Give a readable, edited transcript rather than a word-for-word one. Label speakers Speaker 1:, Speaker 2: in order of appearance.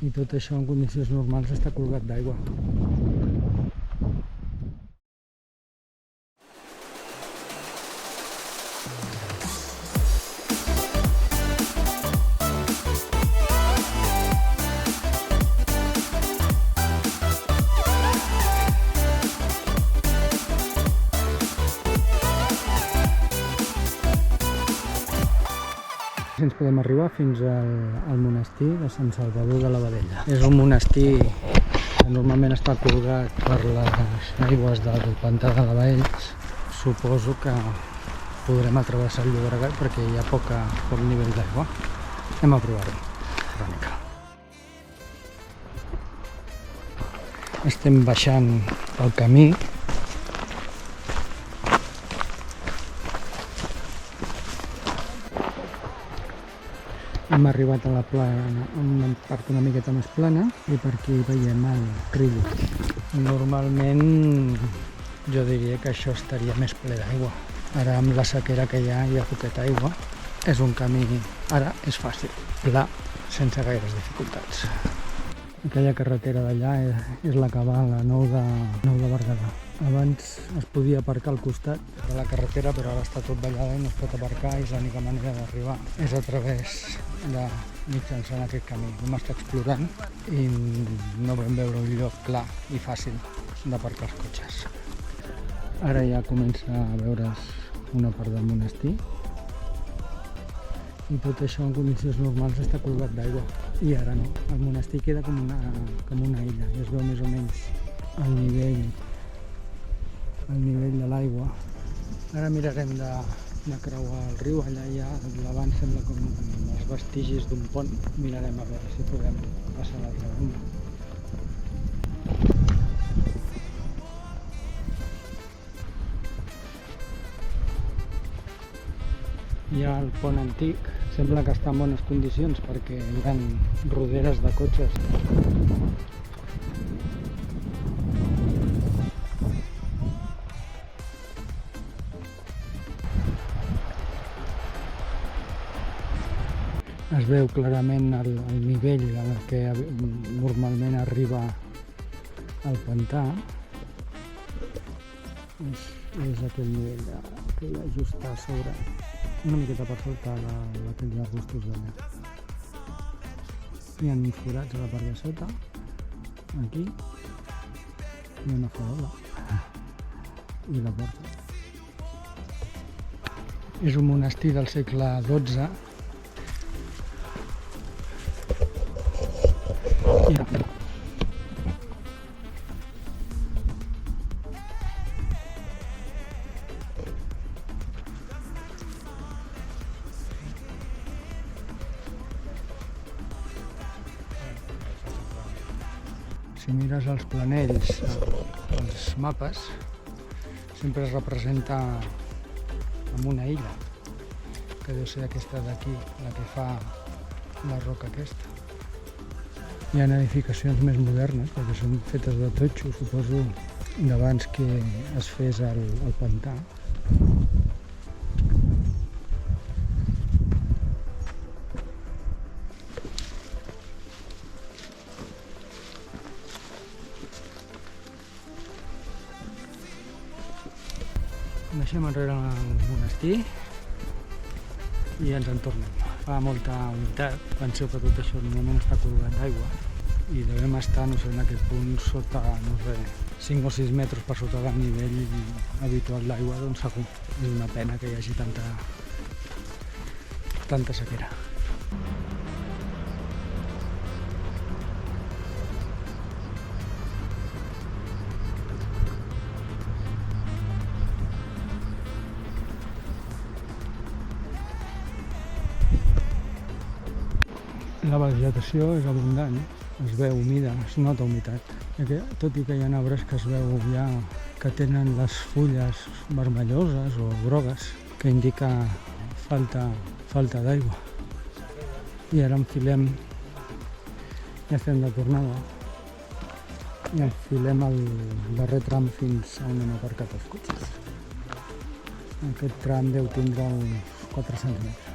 Speaker 1: I tot això en condicions normals està colgat d'aigua. Ens podem arribar fins al monestir de Sant Salvador de l'Abadella. És un monestir que normalment està colgat per les aigües del pantà de l'Abaells. Suposo que podrem atravessar el Llobregat perquè hi ha poc nivell d'aigua. Anem a provar-ho. Crònica. Estem baixant pel camí. Hem arribat a la plana, a una part una miqueta més plana, i per aquí veiem el riu. Normalment jo diria que això estaria més ple d'aigua. Ara amb la sequera que hi ha poqueta aigua. És un camí, ara és fàcil, pla, sense gaires dificultats. Aquella carretera d'allà és la que va a la Nou de Berguedà. Abans es podia aparcar al costat de la carretera, però ara està tot ballada i no es pot aparcar, i és l'única manera d'arribar és a través de mitjançant aquest camí. Vam estar explorant i no vam veure un lloc clar i fàcil d'aparcar els cotxes. Ara ja comença a veure's una part del monestir, i tot això en condicions normals està colgat d'aigua. I ara no, el monestir queda com una illa, i es veu més o menys el nivell de l'aigua. Ara mirarem de creuar el riu. Allà ja davant sembla com els vestigis d'un pont. Mirarem a veure si podem passar a l'altra banda. Hi ha el pont antic. Sembla que està en bones condicions perquè hi ha roderes de cotxes. Es veu clarament el nivell al que normalment arriba el pantà. És aquell nivell que hi ha just a sobre, una miqueta per sota d'aquells arbustos d'allà. Hi ha uns forats a la part de sota, aquí, i una farola, i la porta. És un monestir del segle XII. Si mires els planells, els mapes, sempre es representa amb una illa, que deu ser aquesta d'aquí, la que fa la roca aquesta. Hi ha edificacions més modernes, perquè són fetes de totxo, suposo, d'abans que es fes el pantà. Deixem enrere el monestir i ens en tornem. Fa molta humitat, penseu que tot això normalment està colgat d'aigua i devem estar, no sé, en aquest punt sota, no sé, 5 o 6 metres per sota del nivell habitual d'aigua, doncs segur. És una pena que hi hagi tanta sequera. La vegetació és abundant, es veu humida, es nota humitat. Tot i que hi ha arbres que es veu ja que tenen les fulles vermelloses o grogues, que indica falta d'aigua. I ara enfilem, ja estem de tornada, i enfilem el darrer tram fins on hem aparcat els cotxes. Aquest tram deu tindre uns 4 centímetres.